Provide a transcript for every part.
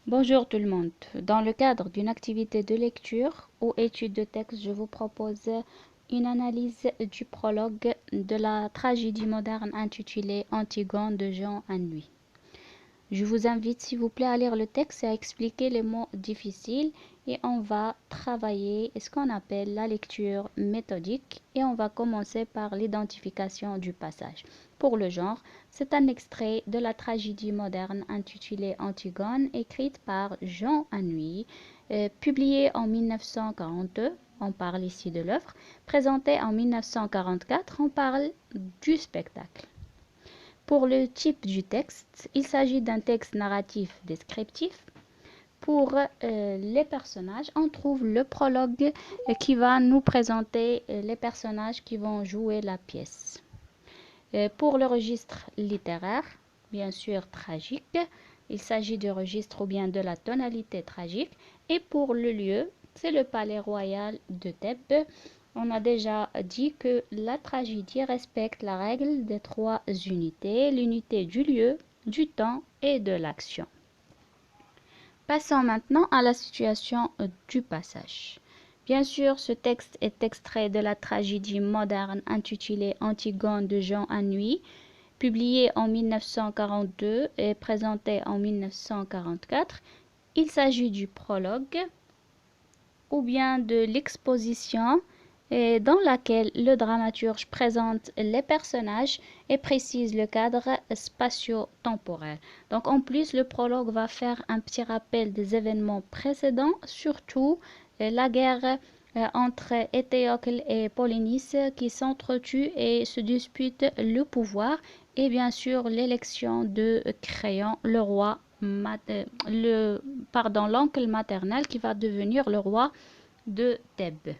Bonjour tout le monde. Dans le cadre d'une activité de lecture ou étude de texte, je vous propose une analyse du prologue de la tragédie moderne intitulée Antigone de Jean Anouilh. Je vous invite s'il vous plaît à lire le texte et à expliquer les mots difficiles et on va travailler ce qu'on appelle la lecture méthodique et on va commencer par l'identification du passage. Pour le genre, c'est un extrait de la tragédie moderne intitulée Antigone écrite par Jean Anouilh, publiée en 1942. On parle ici de l'œuvre. Présentée en 1944, on parle du spectacle. Pour le type du texte, il s'agit d'un texte narratif descriptif. Pour les personnages, on trouve le prologue qui va nous présenter les personnages qui vont jouer la pièce. Pour le registre littéraire, bien sûr tragique, il s'agit du registre ou bien de la tonalité tragique. Et pour le lieu, c'est le palais royal de Thèbes. On a déjà dit que la tragédie respecte la règle des trois unités, l'unité du lieu, du temps et de l'action. Passons maintenant à la situation du passage. Bien sûr, ce texte est extrait de la tragédie moderne intitulée Antigone de Jean Anouilh, publiée en 1942 et présentée en 1944. Il s'agit du prologue ou bien de l'exposition dans laquelle le dramaturge présente les personnages et précise le cadre spatio-temporel. Donc en plus, le prologue va faire un petit rappel des événements précédents, surtout la guerre entre Éthéocle et Polynice qui s'entretuent et se disputent le pouvoir et bien sûr l'élection de Créon, le roi l'oncle maternel qui va devenir le roi de Thèbes.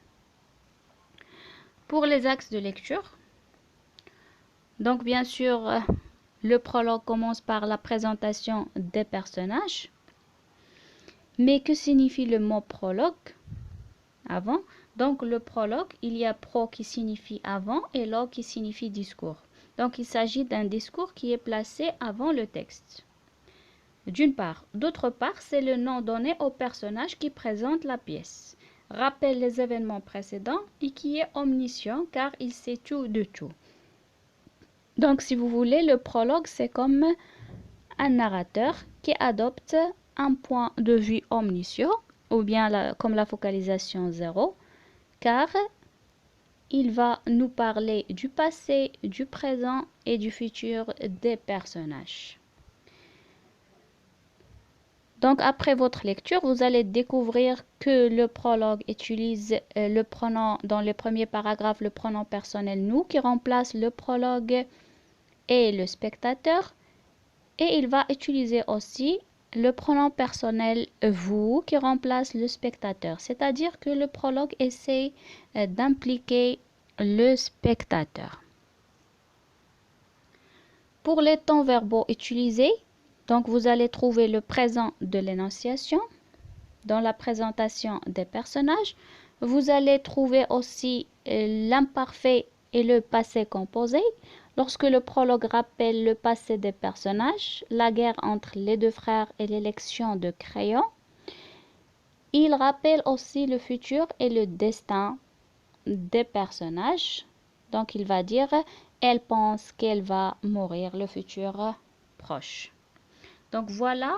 Pour les axes de lecture, donc bien sûr, le prologue commence par la présentation des personnages. Mais que signifie le mot prologue avant? Donc le prologue, il y a pro qui signifie avant et log qui signifie discours. Donc il s'agit d'un discours qui est placé avant le texte. D'une part. D'autre part, c'est le nom donné au personnage qui présente la pièce, rappelle les événements précédents et qui est omniscient car il sait tout de tout. Donc, si vous voulez, le prologue, c'est comme un narrateur qui adopte un point de vue omniscient ou bien comme la focalisation 0 car il va nous parler du passé, du présent et du futur des personnages. Donc, après votre lecture, vous allez découvrir que le prologue utilise le pronom, dans le premier paragraphe, le pronom personnel nous qui remplace le prologue et le spectateur. Et il va utiliser aussi le pronom personnel vous qui remplace le spectateur. C'est-à-dire que le prologue essaie d'impliquer le spectateur. Pour les temps verbaux utilisés, donc vous allez trouver le présent de l'énonciation dans la présentation des personnages. Vous allez trouver aussi l'imparfait et le passé composé. Lorsque le prologue rappelle le passé des personnages, la guerre entre les deux frères et l'élection de Créon, il rappelle aussi le futur et le destin des personnages. Donc il va dire, elle pense qu'elle va mourir, le futur proche. Donc voilà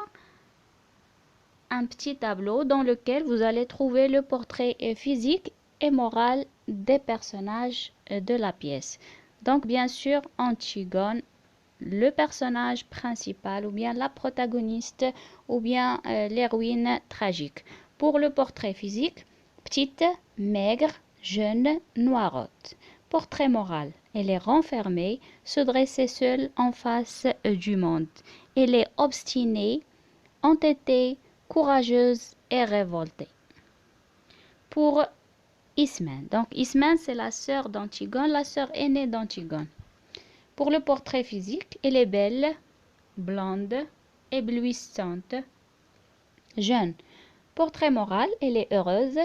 un petit tableau dans lequel vous allez trouver le portrait physique et moral des personnages de la pièce. Donc bien sûr, Antigone, le personnage principal ou bien la protagoniste ou bien l'héroïne tragique. Pour le portrait physique, petite, maigre, jeune, noirotte. Portrait moral, elle est renfermée, se dresser seule en face du monde. Elle est obstinée, entêtée, courageuse et révoltée. Pour Ismène. Donc Ismène, c'est la sœur d'Antigone, la sœur aînée d'Antigone. Pour le portrait physique, elle est belle, blonde, éblouissante, jeune. Portrait moral, elle est heureuse,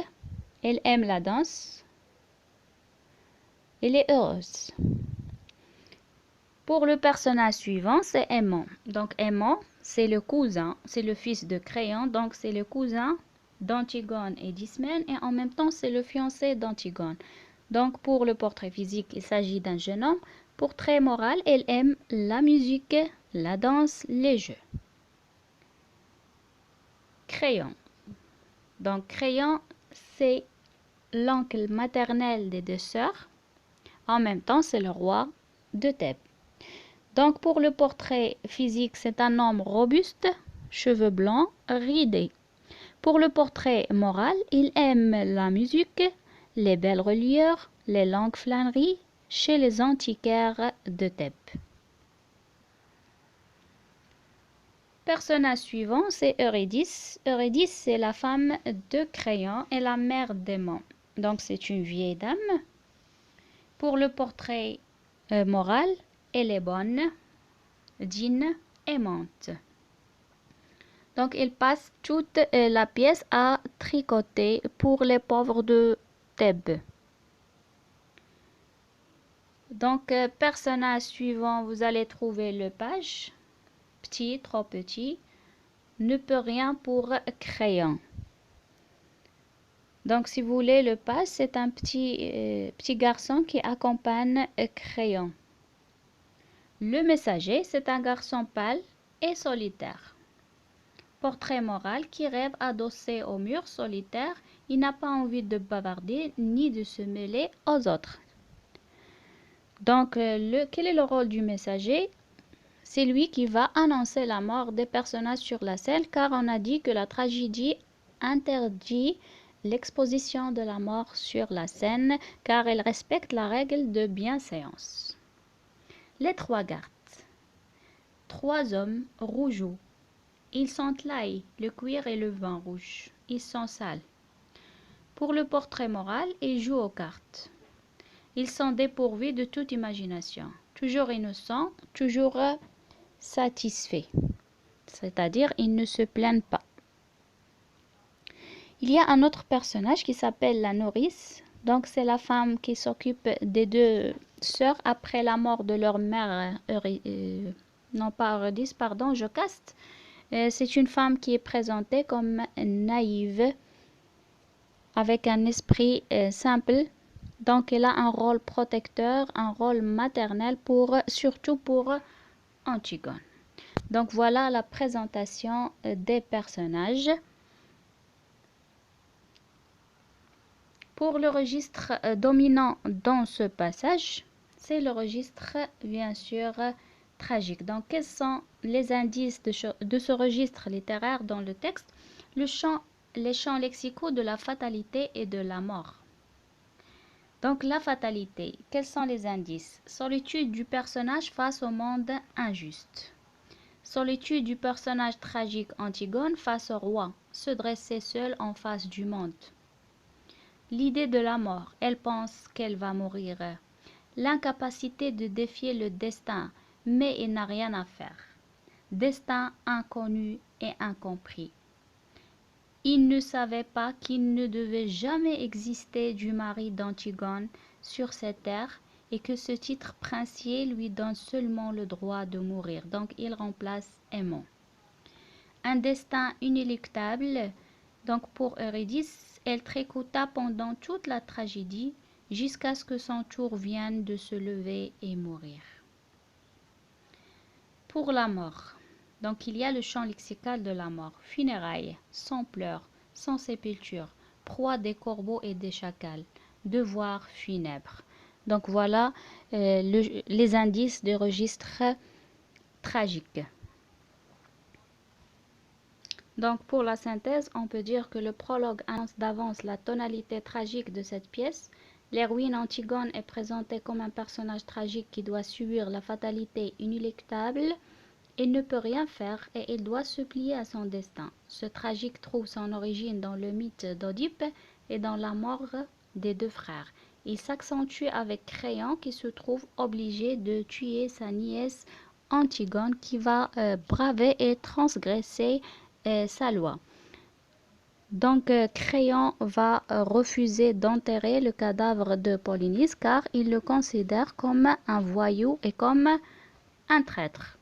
elle aime la danse, elle est heureuse. Pour le personnage suivant, c'est Aimant. Donc Aimant, c'est le cousin, c'est le fils de Créon, donc c'est le cousin d'Antigone et d'Ismène, et en même temps c'est le fiancé d'Antigone. Donc pour le portrait physique, il s'agit d'un jeune homme. Portrait moral, elle aime la musique, la danse, les jeux. Créon. Donc Créon, c'est l'oncle maternel des deux sœurs. En même temps, c'est le roi de Thèbes. Donc pour le portrait physique, c'est un homme robuste, cheveux blancs, ridés. Pour le portrait moral, il aime la musique, les belles reliures, les longues flâneries chez les antiquaires de Thèbes. Personnage suivant, c'est Eurydice. Eurydice, c'est la femme de Créon et la mère d'Aimon. Donc c'est une vieille dame. Pour le portrait moral, elle est bonne, digne, aimante. Donc il passe toute la pièce à tricoter pour les pauvres de Thèbes. Donc personnage suivant, vous allez trouver le page. Petit, trop petit, ne peut rien pour Créon. Donc si vous voulez, le page, c'est un petit garçon qui accompagne Créon. Le messager, c'est un garçon pâle et solitaire. Portrait moral qui rêve adossé au mur solitaire. Il n'a pas envie de bavarder ni de se mêler aux autres. Donc, quel est le rôle du messager? C'est lui qui va annoncer la mort des personnages sur la scène, car on a dit que la tragédie interdit l'exposition de la mort sur la scène, car elle respecte la règle de bienséance. Les trois gardes. Trois hommes rougeaux. Ils sentent l'ail, le cuir et le vin rouge. Ils sont sales. Pour le portrait moral, ils jouent aux cartes. Ils sont dépourvus de toute imagination. Toujours innocents, toujours satisfaits. C'est-à-dire, ils ne se plaignent pas. Il y a un autre personnage qui s'appelle la nourrice. Donc, c'est la femme qui s'occupe des deux sœurs après la mort de leur mère, non pas Eurydice, pardon, Jocaste. C'est une femme qui est présentée comme naïve, avec un esprit simple. Donc, elle a un rôle protecteur, un rôle maternel, surtout pour Antigone. Donc, voilà la présentation des personnages. Pour le registre dominant dans ce passage, c'est le registre, bien sûr, tragique. Donc, quels sont les indices de ce registre littéraire dans le texte? Les champs lexicaux de la fatalité et de la mort. Donc, la fatalité, quels sont les indices? Solitude du personnage face au monde injuste. Solitude du personnage tragique Antigone face au roi, se dresser seul en face du monde. L'idée de la mort, elle pense qu'elle va mourir. L'incapacité de défier le destin, mais il n'a rien à faire. Destin inconnu et incompris. Il ne savait pas qu'il ne devait jamais exister du mari d'Antigone sur cette terre et que ce titre princier lui donne seulement le droit de mourir. Donc il remplace Aimon. Un destin inéluctable. Donc pour Eurydice, elle tricota pendant toute la tragédie jusqu'à ce que son tour vienne de se lever et mourir. Pour la mort. Donc il y a le champ lexical de la mort. Funérailles, sans pleurs, sans sépulture, proie des corbeaux et des chacals, devoir funèbre. Donc voilà les indices de registre tragique. Donc pour la synthèse, on peut dire que le prologue annonce d'avance la tonalité tragique de cette pièce. L'héroïne Antigone est présentée comme un personnage tragique qui doit subir la fatalité inéluctable. Il ne peut rien faire et il doit se plier à son destin. Ce tragique trouve son origine dans le mythe d'Oedipe et dans la mort des deux frères. Il s'accentue avec Créon qui se trouve obligé de tuer sa nièce Antigone qui va braver et transgresser sa loi. Donc Créon va refuser d'enterrer le cadavre de Polynice car il le considère comme un voyou et comme un traître.